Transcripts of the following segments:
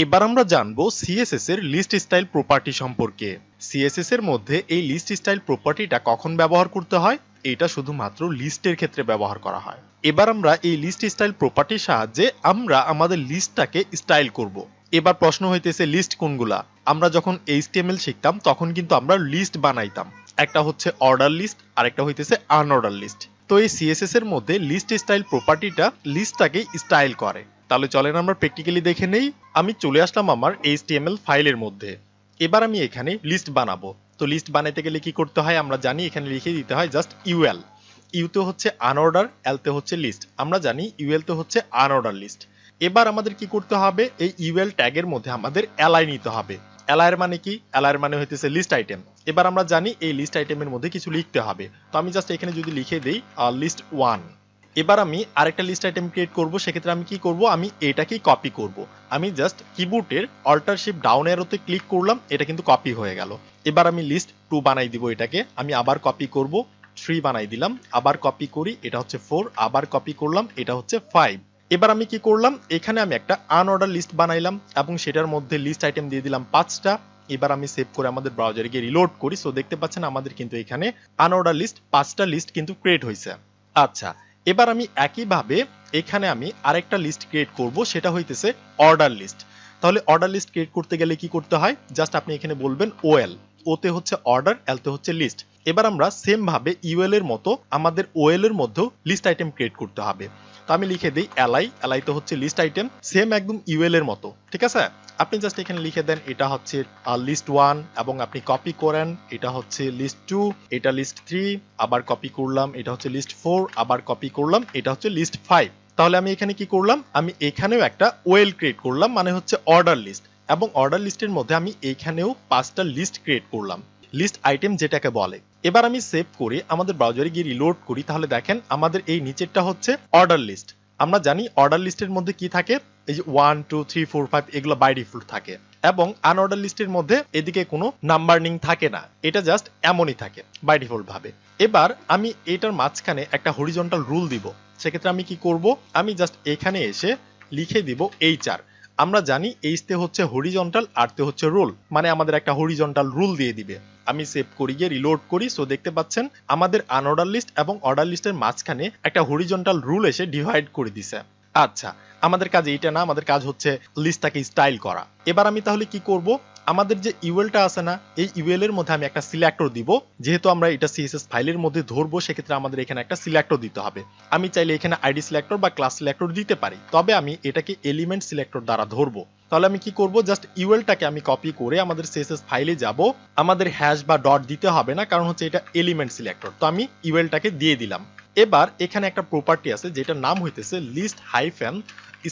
এবার আমরা জানবো সিএসএস এর লিস্ট স্টাইল প্রপার্টি সম্পর্কে। সিএসএস এর মধ্যে এই লিস্ট স্টাইল প্রপার্টিটা কখন ব্যবহার করতে হয়? এটা শুধুমাত্র লিস্টের ক্ষেত্রে ব্যবহার করা হয়। এবার আমরা এই লিস্ট স্টাইল প্রপার্টির সাহায্যে আমরা আমাদের লিস্টটাকে স্টাইল করব। এবার প্রশ্ন হইতেছে লিস্ট কোনগুলা? আমরা যখন এইচটিএমএল শিখতাম তখন কিন্তু আমরা লিস্ট বানাইতাম। একটা হচ্ছে অর্ডার লিস্ট আর একটা হইতেছে আনঅর্ডার লিস্ট। তো এই সিএসএস এর মধ্যে লিস্ট স্টাইল প্রপার্টিটা লিস্টটাকে স্টাইল করে। তাহলে চলেন আমরা প্র্যাকটিক্যালি দেখে নেই। আমি চলে আসলাম আমার এইচটিএমএল ফাইলের মধ্যে। এবার আমি এখানে লিস্ট বানাবো। তো লিস্ট বানাইতে গেলে কি করতে হয় আমরা জানি, এখানে লিখে দিতে হয় জাস্ট ইউএল। ইউতে হচ্ছে আনঅর্ডার, এলতে হচ্ছে লিস্ট। আমরা জানি ইউএলতে হচ্ছে আনঅর্ডার লিস্ট। এবার আমাদের কি করতে হবে, এই ইউএল ট্যাগের মধ্যে আমাদের এলআই নিতে হবে। এলআইয়ের মানে কি? এলআইয়ের মানে হইতেছে লিস্ট আইটেম। এবার আমরা জানি এই লিস্ট আইটেমের মধ্যে কিছু লিখতে হবে। তো আমি জাস্ট এখানে যদি লিখে দেই লিস্ট 1। এবার আমি আরেকটা লিস্ট আইটেম ক্রিয়েট করব। সেক্ষেত্রে আমি কি করব, আমি এটাকেই কপি করব। আমি জাস্ট কিবোর্ডের অল্টার শিফট ডাউন অ্যারোতে ক্লিক করলাম, এটা কিন্তু কপি হয়ে গেল। এবার আমি লিস্ট 2 বানাই দিব এটাকে। আমি আবার কপি করব, 3 বানাই দিলাম, আবার কপি করি, এটা হচ্ছে 4, আবার কপি করলাম, এটা হচ্ছে 5। এবার আমি কি করলাম, এখানে আমি একটা আনঅর্ডার লিস্ট বানাইলাম এবং সেটার মধ্যে লিস্ট আইটেম দিয়ে দিলাম 5টা। এবার আমি সেভ করে আমাদের ব্রাউজারে গিয়ে রিলোড করি। সো দেখতে পাচ্ছেন আমাদের কিন্তু এখানে আনঅর্ডার লিস্ট 5টা লিস্ট কিন্তু ক্রিয়েট হয়েছে। আচ্ছা, এবার আমি একইভাবে এখানে আমি আরেকটা লিস্ট ক্রিয়েট করব, সেটা হইতেছে অর্ডার লিস্ট। তাহলে অর্ডার লিস্ট ক্রিয়েট করতে গেলে কি করতে হয়, জাস্ট আপনি এখানে বলবেন ওএল। ওতে হচ্ছে অর্ডার, এলতে হচ্ছে লিস্ট। এবার আমরা সেম ভাবে ইউএল এর মতো আমাদের ওএল এর মধ্যেও লিস্ট আইটেম ক্রিয়েট করতে হবে। তো আমি লিখে দিই এলআই। এলআই তো হচ্ছে লিস্ট আইটেম, সেম একদম ইউএল এর মতো, ঠিক আছে? আপনি জাস্ট এখানে লিখে দেন এটা হচ্ছে লিস্ট 1 এবং আপনি কপি করেন, এটা হচ্ছে লিস্ট 2, এটা লিস্ট 3, আবার কপি করলাম, এটা হচ্ছে লিস্ট 4, আবার কপি করলাম, এটা হচ্ছে লিস্ট 5। তাহলে আমি এখানে কি করলাম, আমি এখানেও একটা ওএল ক্রিয়েট করলাম, মানে হচ্ছে অর্ডার লিস্ট। এবং অর্ডার লিস্টের মধ্যে আমি এইখানেও 5টা লিস্ট ক্রিয়েট করলাম, লিস্ট আইটেম যেটাকে বলে। এবার আমি সেভ করে আমাদের ব্রাউজারে গিয়ে রিলোড করি। তাহলে দেখেন আমাদের এই নিচেরটা হচ্ছে অর্ডার লিস্ট। আমরা জানি অর্ডার লিস্টের মধ্যে কি থাকে, এই যে 1 2 3 4 5 এগুলো বাই ডিফল্ট থাকে। এবং আনঅর্ডার লিস্টের মধ্যে এদিকে কোনো নাম্বারিং থাকে না, এটা জাস্ট এমনই থাকে বাই ডিফল্ট ভাবে। এবার আমি এটার মাঝখানে একটা হরিজন্টাল রুল দিব। সেক্ষেত্রে আমি কি করব, আমি জাস্ট এখানে এসে লিখে দিব HR। আমরা জানি এইচতে হচ্ছে হরিজন্টাল, আরতে হচ্ছে রুল, মানে আমাদের একটা হরিজন্টাল রুল দিয়ে দিবে। আমি সেভ করি, গিয়ে রিলোড করি। সো দেখতে পাচ্ছেন আমাদের আনঅর্ডার লিস্ট এবং অর্ডার লিস্টের মাঝখানে একটা হরিজন্টাল রুল এসে ডিভাইড করে দিছে। আচ্ছা, আমাদের কাজ এইটা না, আমাদের কাজ হচ্ছে লিস্টটাকে স্টাইল করা। এবার আমি তাহলে কি করব, আমাদের যে ইউএলটা আছে না, এই ইউএল এর মধ্যে আমি একটা সিলেক্টর দিব। যেহেতু আমরা এটা সিএসএস ফাইলের মধ্যে ধরবো, সেক্ষেত্রে আমাদের এখানে একটা সিলেক্টর দিতে হবে। আমি চাইলে এখানে আইডি সিলেক্টর বা ক্লাস সিলেক্টর দিতে পারি, তবে আমি এটাকে এলিমেন্ট সিলেক্টর দ্বারা ধরবো। তাহলে আমি কি করব, জাস্ট ইউএলটাকে আমি কপি করে আমাদের সিএসএস ফাইলে যাব। আমাদের হ্যাশ বা ডট দিতে হবে না, কারণ হচ্ছে এটা এলিমেন্ট সিলেক্টর। তো আমি ইউএলটাকে দিয়ে দিলাম। এবার এখানে একটা প্রপার্টি আছে যেটার নাম হইতেছে list hyphen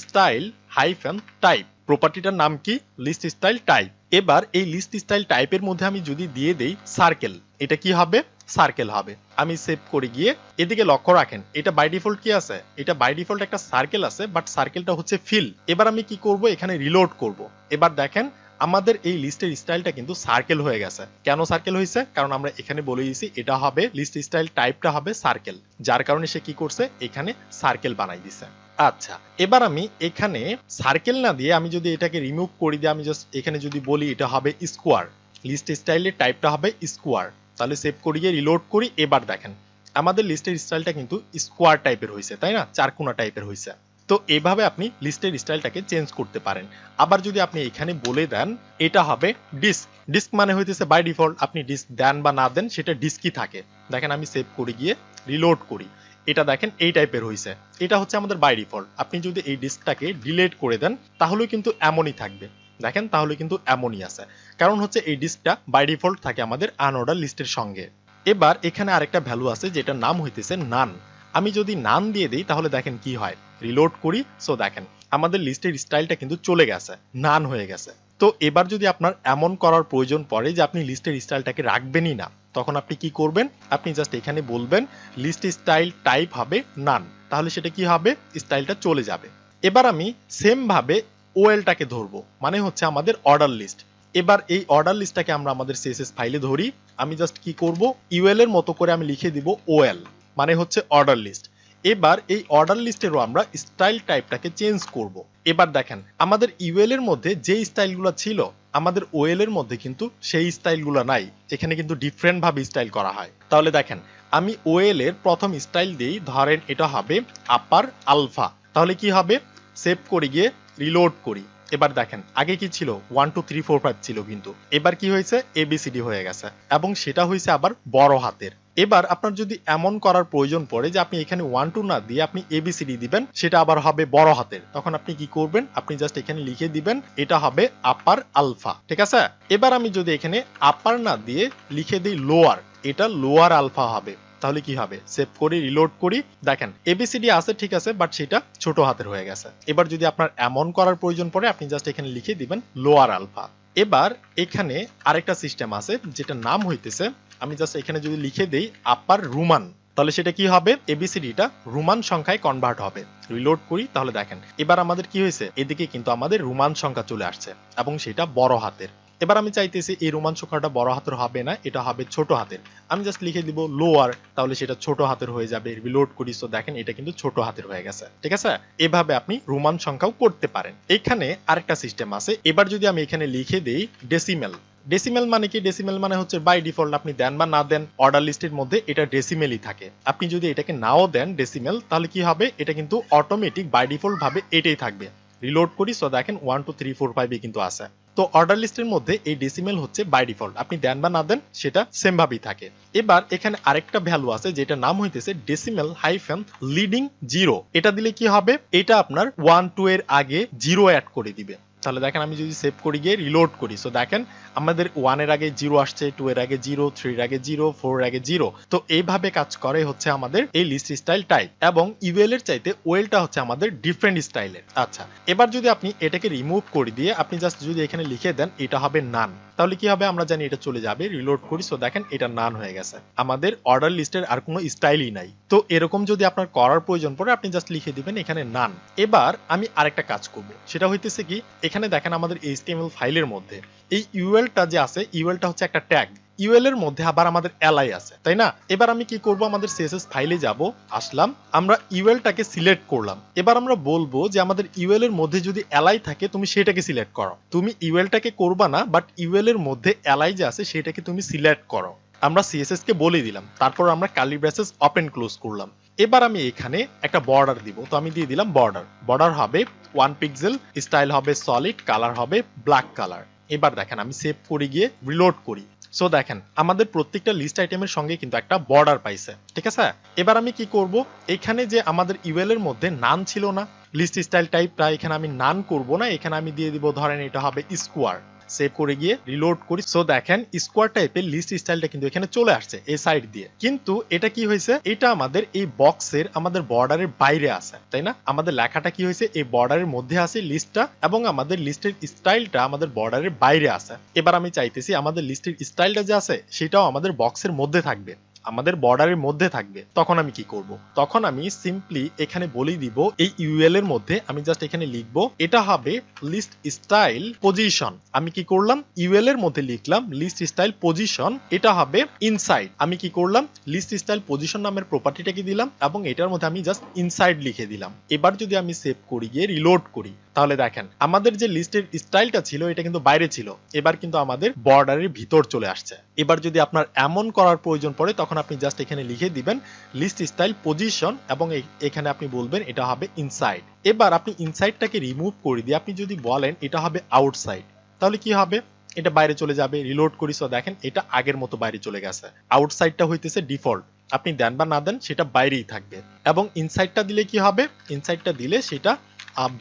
style hyphen type. প্রপার্টিটার নাম কি, লিস্ট স্টাইল টাইপ। এবার এই লিস্ট স্টাইল টাইপের মধ্যে আমি যদি দিয়ে দেই সার্কেল, এটা কি হবে, সার্কেল হবে। আমি সেভ করে গিয়ে এদিকে লক্ষ্য রাখেন, এটা বাই ডিফল্ট কি আছে, এটা বাই ডিফল্ট একটা সার্কেল আছে, বাট সার্কেলটা হচ্ছে ফিল। এবার আমি কি করব, এখানে রিলোড করব। এবার দেখেন আমাদের এই লিস্টের স্টাইলটা কিন্তু সার্কেল হয়ে গেছে। কেন সার্কেল হয়েছে, কারণ আমরা এখানে বলে দিয়েছি এটা হবে লিস্ট স্টাইল টাইপটা হবে সার্কেল, যার কারণে সে কি করছে, এখানে সার্কেল বানাই দিছে। আচ্ছা, এবার আমি এখানে সার্কেল না দিয়ে আমি যদি এটাকে রিমুভ করে দিই, আমি জাস্ট এখানে যদি বলি এটা হবে স্কোয়ার, লিস্ট স্টাইলের টাইপটা হবে স্কোয়ার। তাহলে সেভ করিয়ে রিলোড করি। এবার দেখেন আমাদের লিস্টের স্টাইলটা কিন্তু স্কোয়ার টাইপের হয়েছে, তাই না, চারকোনা টাইপের হয়েছে। তো এইভাবে আপনি লিস্টের স্টাইলটাকে চেঞ্জ করতে পারেন। আবার যদি আপনি এখানে বলে দেন এটা হবে ডিস্ক, ডিস্ক মানে হইতেছে বাই ডিফল্ট আপনি ডিস্ক দেন বা না দেন সেটা ডিস্কই থাকে। দেখেন আমি সেভ করে গিয়ে রিলোড করি, এটা দেখেন এই টাইপের হয়েছে। এটা হচ্ছে আমাদের বাই ডিফল্ট। আপনি যদি এই ডিস্কটাকে ডিলিট করে দেন তাহলেও কিন্তু এমনই থাকবে। দেখেন তাহলে কিন্তু এমনই আছে, কারণ হচ্ছে এই ডিস্কটা বাই ডিফল্ট থাকে আমাদের আনঅর্ডার লিস্টের সঙ্গে। এবার এখানে আরেকটা ভ্যালু আছে যেটার নাম হইতেছে নান। আমি যদি নান দিয়ে দিই তাহলে দেখেন কি হয়, রিলোড করি। সো দেখেন আমাদের লিস্টের স্টাইলটা কিন্তু চলে গেছে, নান হয়ে গেছে। তো এবার যদি আপনার এমন করার প্রয়োজন পড়ে যে আপনি লিস্টের স্টাইলটাকে রাখবেনই না, তখন আপনি কি করবেন, আপনি জাস্ট এখানে বলবেন লিস্ট স্টাইল টাইপ হবে নান, তাহলে সেটা কি হবে, স্টাইলটা চলে যাবে। এবার আমি সেম ভাবে ওএলটাকে ধরবো, মানে হচ্ছে আমাদের অর্ডার লিস্ট। এবার এই অর্ডার লিস্টটাকে আমরা আমাদের সিএসএস ফাইলে ধরি। আমি জাস্ট কি করব, ইউএল এর মতো করে আমি লিখে দিব ওএল, মানে হচ্ছে অর্ডার লিস্ট। এবার এই অর্ডার লিস্টেরও আমরা স্টাইল টাইপটাকে চেঞ্জ করব। এবার দেখেন আমাদের ইউএল এর মধ্যে যে স্টাইলগুলো ছিল আমাদের ওএল এর মধ্যে কিন্তু সেই স্টাইলগুলো নাই, এখানে কিন্তু ডিফারেন্ট ভাবে স্টাইল করা হয়। তাহলে দেখেন আমি ওএল এর প্রথম স্টাইল দিই, ধরেন এটা হবে আপার আলফা। তাহলে কি হবে, সেভ করে গিয়ে রিলোড করি। এবার দেখেন আগে কি ছিল 1 2 3 4 5 ছিল, কিন্তু এবার কি হয়েছে এবিসিডি হয়ে গেছে এবং সেটা হয়েছে আবার বড় হাতের। এবার আপনার যদি এমন করার প্রয়োজন পড়ে যে আপনি এখানে 1 2 না দিয়ে আপনি এবিসিডি দিবেন, সেটা আবার হবে বড় হাতের, তখন আপনি কি করবেন, আপনি জাস্ট এখানে লিখে দিবেন এটা হবে আপার আলফা। ঠিক আছে, এবার আমি যদি এখানে আপার না দিয়ে লিখে দিই লোয়ার, এটা লোয়ার আলফা হবে। তাহলে কি হবে, সেভ করি রিলোড করি, দেখেন এবিসিডি আছে ঠিক আছে, বাট সেটা ছোট হাতের হয়ে গেছে। এবার যদি আপনার এমন করার প্রয়োজন পড়ে আপনি জাস্ট এখানে লিখে দিবেন লোয়ার আলফা। এবার এখানে আরেকটা সিস্টেম আছে যেটা নাম হইতেছে, আমি জাস্ট এখানে যদি লিখে দেই আপার রোমান, তাহলে সেটা কি হবে, এবিসিডিটা রোমান সংখ্যায় কনভার্ট হবে। রিলোড করি, তাহলে দেখেন এবার আমাদের কি হয়েছে, এদিকে কিন্তু আমাদের রোমান সংখ্যা চলে আসছে এবং সেটা বড় হাতের। এবার আমি চাইতেছি এই রোমান সংখ্যাটা বড় হাতের হবে না, এটা হবে ছোট হাতের। আমি জাস্ট লিখে দিব লোয়ার, তাহলে সেটা ছোট হাতের হয়ে যাবে। রিলোড করি, সো দেখেন এটা কিন্তু ছোট হাতের হয়ে গেছে। ঠিক আছে, এভাবে আপনি রোমান সংখ্যাও করতে পারেন। এখানে আরেকটা সিস্টেম আছে, এবার যদি আমি এখানে লিখে দেই ডেসিমেল। ডেসিমেল মানে কি, ডেসিমেল মানে হচ্ছে বাই ডিফল্ট আপনি দেন বা না দেন অর্ডার লিস্টের মধ্যে এটা ডেসিমেলই থাকে। আপনি যদি এটাকে নাও দেন ডেসিমেল, তাহলে কি হবে, এটা কিন্তু অটোমেটিক বাই ডিফল্ট ভাবে এটাই থাকবে। রিলোড করি, সো দেখেন 1 2 3 4 5 কিন্তু আছে। তো অর্ডার লিস্টের মধ্যে এই ডেসিমেল হচ্ছে বাই ডিফল্ট, আপনি দেন বা না দেন সেটা সেম ভাবেই থাকে। এবার এখানে আরেকটা ভ্যালু আছে যেটা নাম হইতেছে ডেসিমেল হাইফেন লিডিং জিরো। এটা দিলে কি হবে, এটা আপনার 1 2 এর আগে জিরো অ্যাড করে দিবে। তাহলে দেখেন আমি যদি সেভ করি গিয়ে রিলোড করি, সো দেখেন আমাদের 1 এর আগে 0 আসছে, 2 এর আগে 0, 3 এর আগে 0, 4 এর আগে 0। তো এইভাবে কাজ করে হচ্ছে আমাদের এই লিস্ট স্টাইল টাইপ, এবং ইউএল এর চাইতে ওয়েলটা হচ্ছে আমাদের ডিফারেন্ট স্টাইলের। আচ্ছা, এবার যদি আপনি এটাকে রিমুভ করে দিয়ে আপনি জাস্ট যদি এখানে লিখে দেন এটা হবে নান, তাহলে কি হবে, আমরা জানি এটা চলে যাবে। রিলোড করি, সো দেখেন এটা নান হয়ে গেছে, আমাদের অর্ডার লিস্টের আর কোনো স্টাইলই নাই। তো এরকম যদি আপনার করার প্রয়োজন পড়ে আপনি জাস্ট লিখে দিবেন এখানে নান। এবার আমি আরেকটা কাজ করব, সেটা হইতেছে কি, এখানে দেখেন আমাদের এইচটিএমএল ফাইলের মধ্যে এই ইউএলটা যে আছে, ইউএলটা হচ্ছে একটা ট্যাগ। ইউএল এর মধ্যে আবার আমাদের এলআই আছে, তাই না? এবার আমি কি করব, আমাদের সিএসএস ফাইলে যাব, আসলাম, আমরা ইউএলটাকে সিলেক্ট করলাম। এবার আমরা বলবো যে আমাদের ইউএল এর মধ্যে যদি এলআই থাকে তুমি সেটাকে সিলেক্ট করো। তুমি ইউএলটাকে করবা না, বাট ইউএল এর মধ্যে এলআই যে আছে সেটাকে তুমি সিলেক্ট করো। আমরা সিএসএস কে বলে দিলাম, তারপর আমরা কার্লি ব্রেসেস ওপেন ক্লোজ করলাম। এবার আমি এখানে একটা বর্ডার দিব, তো আমি দিয়ে দিলাম বর্ডার। বর্ডার হবে 1 পিক্সেল, স্টাইল হবে সলিড, কালার হবে ব্ল্যাক কালার। এবার দেখেন আমি সেভ করে গিয়ে রিলোড করি, সো দেখেন আমাদের প্রত্যেকটা লিস্ট আইটেমের সঙ্গে কিন্তু একটা বর্ডার পাইছে। ঠিক আছে, এবার আমি কি করব, এখানে যে আমাদের ইউএল এর মধ্যে নান ছিল না, লিস্ট স্টাইল টাইপটা এখানে আমি নান করব না, এখানে আমি দিয়ে দিব ধরেন এটা হবে স্কোয়ার। সেভ করে গিয়ে রিলোড করি, সো দেখেন স্কোয়ার টাইপের লিস্ট স্টাইলটা কিন্তু এখানে চলে আসছে এই সাইড দিয়ে। কিন্তু এটা কি হয়েছে, এটা আমাদের এই বক্সের আমাদের বর্ডারের বাইরে আছে, তাই না? আমাদের লেখাটা কি হয়েছে, এই বর্ডারের মধ্যে আছে লিস্টটা, এবং আমাদের লিস্টের স্টাইলটা আমাদের বর্ডারের বাইরে আছে। এবার আমি চাইতেছি আমাদের লিস্টের স্টাইলটা যে আছে সেটাও আমাদের বক্সের মধ্যে থাকবে, আমাদের বর্ডারের মধ্যে থাকবে। তখন আমি কি করব, তখন আমি সিম্পলি এখানে বলেই দিব এই ইউএল এর মধ্যে আমি জাস্ট এখানে লিখবো এটা হবে লিস্ট স্টাইল পজিশন। আমি কি করলাম, ইউএল এর মধ্যে লিখলাম লিস্ট স্টাইল পজিশন, এটা হবে ইনসাইড। আমি কি করলাম, লিস্ট স্টাইল পজিশন নামের প্রপার্টিটাকে দিলাম এবং এটার মধ্যে আমি জাস্ট ইনসাইড লিখে দিলাম। এবার যদি আমি সেভ করি গিয়ে রিলোড করি, তাহলে দেখেন আমাদের যে লিস্টের স্টাইলটা ছিল এটা কিন্তু বাইরে ছিল, এবার কিন্তু আমাদের বর্ডারের ভিতর চলে আসছে। এবার যদি আপনার এমন করার প্রয়োজন পড়ে তখন আপনি জাস্ট এখানে লিখে দিবেন লিস্ট স্টাইল পজিশন এবং এখানে আপনি বলবেন এটা হবে ইনসাইড। এবার আপনি ইনসাইডটাকে রিমুভ করে দিয়ে আপনি যদি বলেন এটা হবে আউটসাইড, তাহলে কি হবে, এটা বাইরে চলে যাবে। রিলোড করি, সো দেখেন এটা আগের মতো বাইরে চলে গেছে। আউটসাইডটা হইতেছে ডিফল্ট, আপনি দেন বা না দেন সেটা বাইরেই থাকবে। এবং ইনসাইডটা দিলে কি হবে, ইনসাইডটা দিলে সেটা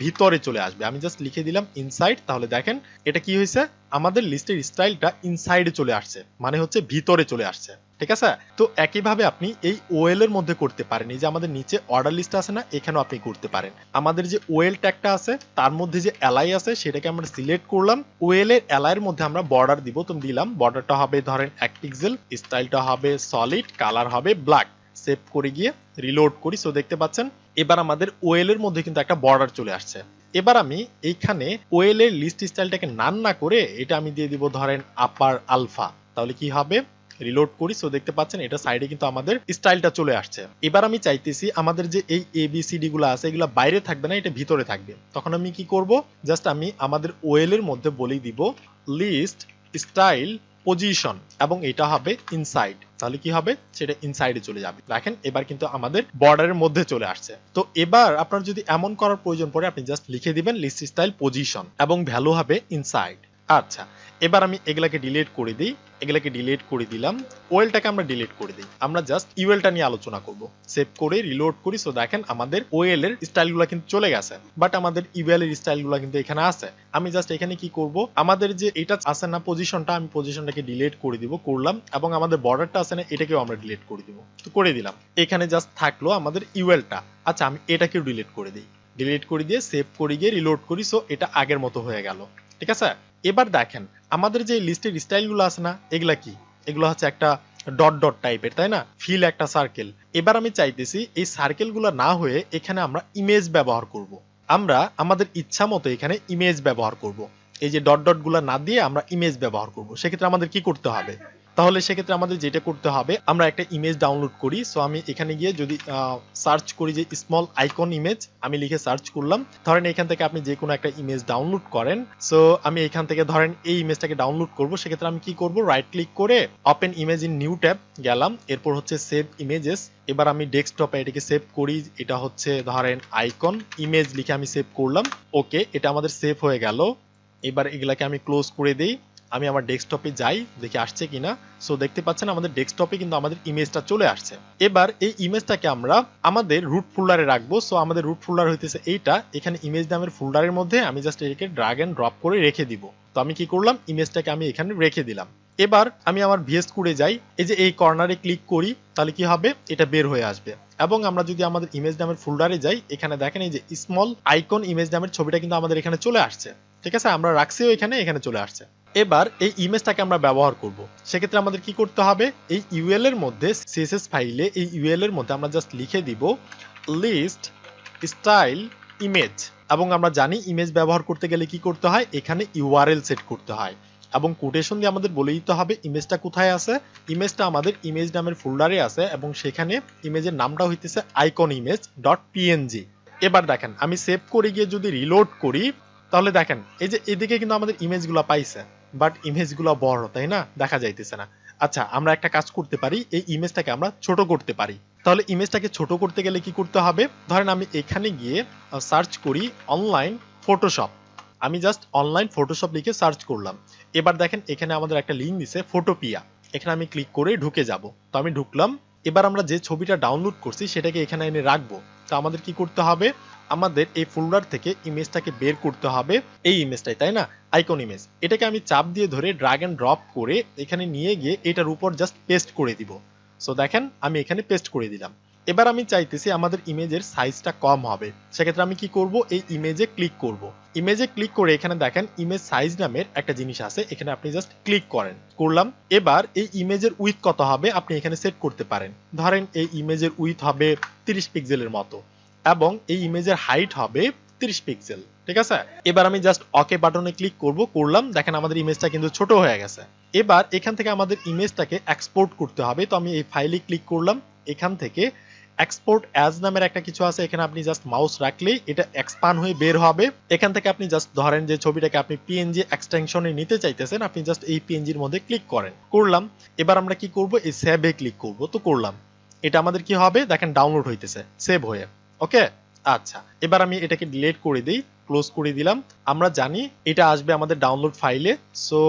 ভিতরে চলে আসবে। আমি জাস্ট লিখে দিলাম ইনসাইড, তাহলে দেখেন এটা কি হয়েছে, আমাদের লিস্টের স্টাইলটা ইনসাইডে চলে আসছে, মানে হচ্ছে ভিতরে চলে আসছে। ঠিক আছে, তো একইভাবে আপনি এই ওএল এর মধ্যে করতে পারেন। এই যে আমাদের নিচে অর্ডার লিস্ট আছে না, এখানেও আপনি করতে পারেন। আমাদের যে ওএল ট্যাগটা আছে তার মধ্যে যে এলআই আছে সেটাকে আমরা সিলেক্ট করলাম, ওএল এর এলআই এর মধ্যে আমরা বর্ডার দিব, তো দিলাম বর্ডারটা হবে ধরেন 1 পিক্সেল, স্টাইলটা হবে সলিড, কালার হবে ব্ল্যাক। সেভ করে গিয়ে রিলোড করি, সো দেখতে পাচ্ছেন এবার আমাদের ওএল এর মধ্যে কিন্তু একটা বর্ডার চলে আসছে। এবার আমি এইখানে ওএল এর লিস্ট স্টাইলটাকে নান না করে এটা আমি দিয়ে দিব ধরেন আপার আলফা, তাহলে কি হবে, রিলোড করি, সো দেখতে পাচ্ছেন এটা সাইডে কিন্তু আমাদের স্টাইলটা চলে আসছে। এবার আমি চাইতেছি আমাদের যে এই ABCD গুলো আছে এগুলো বাইরে থাকবে না, এটা ভিতরে থাকবে। তখন আমি কি করব, জাস্ট আমি আমাদের ওএল এর মধ্যে বলেই দিব লিস্ট স্টাইল পজিশন এবং এটা হবে ইনসাইড। তাহলে কি হবে, সেটা ইনসাইডে চলে যাবে। দেখেন এবার কিন্তু আমাদের বর্ডারের মধ্যে চলে আসছে। তো এবার আপনার যদি এমন করার প্রয়োজন পড়ে আপনি জাস্ট লিখে দিবেন লিস্ট স্টাইল পজিশন এবং ভ্যালু হবে ইনসাইড। আচ্ছা, এবার আমি এগুলাকে ডিলিট করে দিই, এগুলাকে ডিলিট করে দিলাম, ওয়েলটাকে আমরা ডিলিট করে দিই। আমরা জাস্ট ইউএলটা নিয়ে আলোচনা করব। সেভ করে রিলোড করি, সো দেখেন আমাদের ওয়েল এর স্টাইলগুলো কিন্তু চলে গেছে, বাট আমাদের ইউএল এর স্টাইলগুলো কিন্তু এখানে আছে। আমি জাস্ট এখানে কি করব, আমাদের যে এটা আছে না পজিশনটা, আমি পজিশনটাকে ডিলিট করে দিব, করলাম, এবং আমাদের বর্ডারটা আছে না এটাকেও আমরা ডিলিট করে দিব, তো করে দিলাম। এখানে জাস্ট থাকলো আমাদের ইউএলটা। আচ্ছা, আমি এটাকেও ডিলিট করে দিই, ডিলিট করে দিয়ে সেভ করে গিয়ে রিলোড করি, সো এটা আগের মতো হয়ে গেল। ঠিক আছে, এবার দেখেন আমাদের যে লিস্টের স্টাইলগুলো আছে না, এগুলা কি, এগুলো হচ্ছে একটা ডট ডট টাইপের, তাই না, ফিল একটা সার্কেল। এবার আমি চাইতেছি এই সার্কেলগুলো না হয়ে এখানে আমরা ইমেজ ব্যবহার করব। আমরা আমাদের ইচ্ছা মতো এখানে ইমেজ ব্যবহার করব। এই যে ডট ডট গুলা না দিয়ে আমরা ইমেজ ব্যবহার করব। সেক্ষেত্রে আমাদের কি করতে হবে, তাহলে সেক্ষেত্রে আমাদের যেটা করতে হবে, আমরা একটা ইমেজ ডাউনলোড করি। সো আমি এখানে গিয়ে যদি সার্চ করি যে স্মল আইকন ইমেজ, আমি লিখে সার্চ করলাম। ধরেন এখান থেকে আপনি যে কোনো একটা ইমেজ ডাউনলোড করেন। সো আমি এখান থেকে ধরেন এই ইমেজটাকে ডাউনলোড করব। সেক্ষেত্রে আমি কি করব, রাইট ক্লিক করে open image in new tab গেলাম, এরপর হচ্ছে সেভ ইমেজেস। এবার আমি ডেস্কটপে এটাকে সেভ করি, এটা হচ্ছে ধরেন আইকন ইমেজ লিখে আমি সেভ করলাম। ওকে, এটা আমাদের সেভ হয়ে গেল। এবার এগুলাকে আমি ক্লোজ করে দিই, আমি আমার ডেস্কটপে যাই, দেখি আসছে কিনা। সো দেখতে পাচ্ছেন আমাদের ডেস্কটপে কিন্তু আমাদের ইমেজটা চলে আসছে। এবার এই ইমেজটাকে আমরা আমাদের রুট ফোল্ডারে রাখবো। সো আমাদের রুট ফোল্ডার হইতেছে এইটা, এখানে ইমেজ নামের ফোল্ডারের মধ্যে আমি জাস্ট এটাকে ড্র্যাগ এন্ড ড্রপ করে রেখে দিব। তো আমি কি করলাম, ইমেজটাকে আমি এখানে রেখে দিলাম। এবার আমি আমার ভিএস কোডে যাই, এই যে এই কর্নারে ক্লিক করি, তাহলে কি হবে, এটা বের হয়ে আসবে। এবং আমরা যদি আমাদের ইমেজ নামের ফোল্ডারে যাই, এখানে দেখেন এই যে স্মল আইকন ইমেজ নামের ছবিটা কিন্তু আমাদের এখানে চলে আসছে। ঠিক আছে, আমরা রাখছিও এখানে চলে আসছে। এবার এই ইমেজটাকে আমরা ব্যবহার করব। সেক্ষেত্রে আমাদের কি করতে হবে, এই ইউএল এর মধ্যে সিএসএস ফাইলে এই ইউএল এর মধ্যে আমরা জাস্ট লিখে দিব লিস্ট স্টাইল ইমেজ। এবং আমরা জানি ইমেজ ব্যবহার করতে গেলে কি করতে হয়, এখানে ইউআরএল সেট করতে হয় এবং কোটেশন দিয়ে আমাদের বলে দিতে হবে ইমেজটা কোথায় আছে। ইমেজটা আমাদের ইমেজ নামের ফোল্ডারে আছে এবং সেখানে ইমেজের নামটা হইতেছে আইকন ইমেজ ডট পিএনজি। এবার দেখেন আমি সেভ করে গিয়ে যদি রিলোড করি, তাহলে দেখেন এই যে এদিকে কিন্তু আমাদের ইমেজগুলো পাইছে, বাট ইমেজগুলো বড়, তাই না, দেখা যাইতেছে না। আচ্ছা, আমরা একটা কাজ করতে পারি, এই ইমেজটাকে আমরা ছোট করতে পারি। তাহলে ইমেজটাকে ছোট করতে গেলে কি করতে হবে, ধরেন আমি এখানে গিয়ে সার্চ করি অনলাইন ফটোশপ, আমি জাস্ট অনলাইন ফটোশপ লিখে সার্চ করলাম। এবার দেখেন এখানে আমাদের একটা লিঙ্ক দিছে ফটোপিয়া, এখানে আমি ক্লিক করে ঢুকে যাব। তো আমি ঢুকলাম। এবার আমরা যে ছবিটা ডাউনলোড করছি সেটাকে এখানে এনে রাখবো। তো আমাদের কি করতে হবে, আমাদের এই ফোল্ডার থেকে ইমেজটাকে বের করতে হবে, এই ইমেজটাই, তাই না, আইকন ইমেজ। এটাকে আমি চাপ দিয়ে ধরে ড্র্যাগ এন্ড ড্রপ করে এখানে নিয়ে গিয়ে এটার উপর জাস্ট পেস্ট করে দিব। সো দেখেন আমি এখানে পেস্ট করে দিলাম। এবার আমি চাইতেছি আমাদের ইমেজের সাইজটা কম হবে। সেক্ষেত্রে আমি কি করব, এই ইমেজে ক্লিক করব। ইমেজে ক্লিক করে এখানে দেখেন ইমেজ সাইজ নামের একটা জিনিস আছে, এখানে আপনি জাস্ট ক্লিক করেন, করলাম। এবার এই ইমেজের উইথ কত হবে আপনি এখানে সেট করতে পারেন। ধরেন এই ইমেজের উইথ হবে 30 পিক্সেলের মতো এবং এই ইমেজের হাইট হবে 30 পিক্সেল। ঠিক আছে, এবার আমি জাস্ট ওকে বাটনে ক্লিক করব, করলাম। দেখেন আমাদের ইমেজটা কিন্তু ছোট হয়ে গেছে। এবার এখান থেকে আমাদের ইমেজটাকে এক্সপোর্ট করতে হবে। তো আমি এই ফাইলে ক্লিক করলাম, এখান থেকে এক্সপোর্ট অ্যাজ নামের একটা কিছু আছে, এখানে আপনি জাস্ট মাউস রাখলেই এটা এক্সপান্ড হয়ে বের হবে। এখান থেকে আপনি জাস্ট ধরেন যে ছবিটাকে আপনি পিএনজি এক্সটেনশনে নিতে চাইতেছেন, আপনি জাস্ট এই পিএনজির মধ্যে ক্লিক করেন, করলাম। এবার আমরা কি করব, এই সেভে ক্লিক করব, তো করলাম। এটা আমাদের কি হবে, দেখেন ডাউনলোড হইতেছে সেভ হয়ে। ওকে, আচ্ছা, এবার আমি এটাকে ডিলিট করে দিই, ক্লোজ করে দিলাম। আমরা জানি এটা আসবে আমাদের ডাউনলোড ফাইলে। সো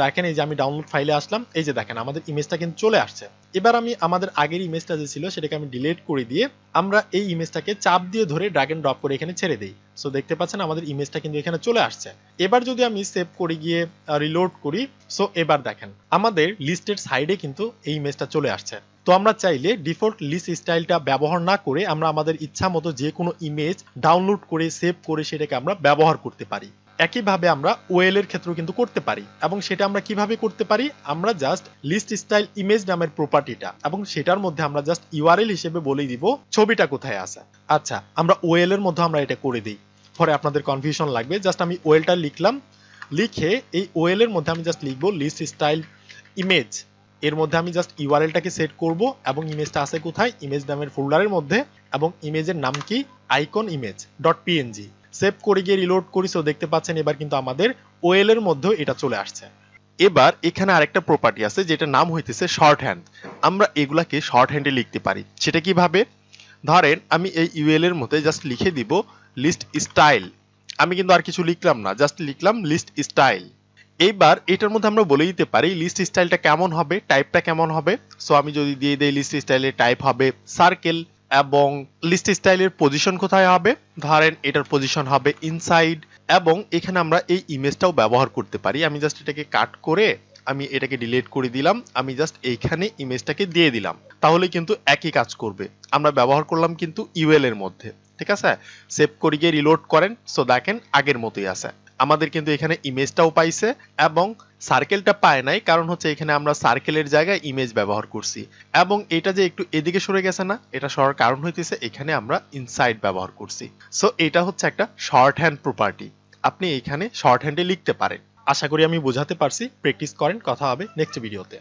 দেখেন এই যে আমি ডাউনলোড ফাইলে আসলাম, এই যে দেখেন আমাদের ইমেজটা কিন্তু চলে আসছে। এবার আমি আমাদের আগের ইমেজটা যে ছিল সেটাকে আমি ডিলিট করে দিয়ে আমরা এই ইমেজটাকে চাপ দিয়ে ধরে ড্র্যাগ এন্ড ড্রপ করে এখানে ছেড়ে দেই। সো দেখতে পাচ্ছেন আমাদের ইমেজটা কিন্তু এখানে চলে আসছে। এবার যদি আমি সেভ করে গিয়ে রিলোড করি, সো এবার দেখেন আমাদের লিস্টের সাইডে কিন্তু এই ইমেজটা চলে আসছে। তো আমরা চাইলে ডিফল্ট লিস্ট স্টাইলটা ব্যবহার না করে আমরা আমাদের ইচ্ছা মতো যে কোনো ইমেজ ডাউনলোড করে সেভ করে সেটাকে আমরা ব্যবহার করতে পারি। একইভাবে আমরা ওয়েল এর ক্ষেত্রেও কিন্তু করতে পারি। এবং সেটা আমরা কিভাবে করতে পারি, আমরা জাস্ট লিস্ট স্টাইল ইমেজ নামের প্রপার্টিটা এবং সেটার মধ্যে আমরা জাস্ট ইউআরএল হিসেবে বলে দিব ছবিটা কোথায় আছে। আচ্ছা, আমরা ওয়েল এর মধ্যে আমরা এটা করে দিই, পরে আপনাদের কনফিউশন লাগবে। জাস্ট আমি ওয়েলটা লিখলাম, লিখে এই ওয়েল এর মধ্যে আমি জাস্ট লিখবো লিস্ট স্টাইল ইমেজ এর মধ্যে আমি জাস্ট ইউআরএলটাকে সেট করব এবং ইমেজটা আছে কোথায়, ইমেজ নামের ফোল্ডারের মধ্যে, এবং ইমেজের নাম কি, icon image dot PNG. Save করে গিয়ে রিলোড করি, সো দেখতে পাচ্ছেন এবার কিন্তু আমাদের ওএল এর মধ্যেও এটা চলে আসছে। এবার এখানে আরেকটা প্রপার্টি আছে যেটা নাম হইতেছে শর্ট হ্যান্ড। আমরা এগুলাকে শর্ট হ্যান্ডে লিখতে পারি। সেটা কিভাবে, ধরেন আমি এই ইউএল এর মধ্যে জাস্ট লিখে দিব লিস্ট স্টাইল। আমি কিন্তু আর কিছু লিখলাম না, জাস্ট লিখলাম লিস্ট স্টাইল। এইবার এটার মধ্যে আমরা বলে দিতে পারি লিস্ট স্টাইলটা কেমন হবে, টাইপটা কেমন হবে। সো আমি যদি দিয়ে দেই লিস্ট স্টাইলের টাইপ হবে সার্কেল, এবং লিস্ট স্টাইলের পজিশন কোথায় হবে, ধরেন এটার পজিশন হবে ইনসাইড, এবং এখানে আমরা এই ইমেজটাও ব্যবহার করতে পারি। আমি জাস্ট এটাকে কাট করে আমি এটাকে ডিলিট করে দিলাম, আমি জাস্ট এইখানে ইমেজটাকে দিয়ে দিলাম, তাহলে কিন্তু একই কাজ করবে। আমরা ব্যবহার করলাম কিন্তু ইউএল এর মধ্যে, ঠিক আছে। সেভ করে গিয়ে রিলোড করেন, সো দেখেন আগের মতোই আছে। আমাদের কিন্তু এখানে ইমেজটাও পাইছে এবং সার্কেলটা পায় নাই, কারণ হচ্ছে এখানে আমরা সার্কেলের জায়গায় ইমেজ ব্যবহার করছি। এবং এটা যে একটু এদিকে সরে গেছে না, এটা সরার কারণ হইতেছে এখানে আমরা ইনসাইড ব্যবহার করছি। সো এটা হচ্ছে একটা শর্ট হ্যান্ড প্রপার্টি, আপনি এখানে শর্ট হ্যান্ডে লিখতে পারেন। আশা করি আমি বোঝাতে পারছি। প্র্যাকটিস করেন, কথা হবে নেক্সট ভিডিওতে।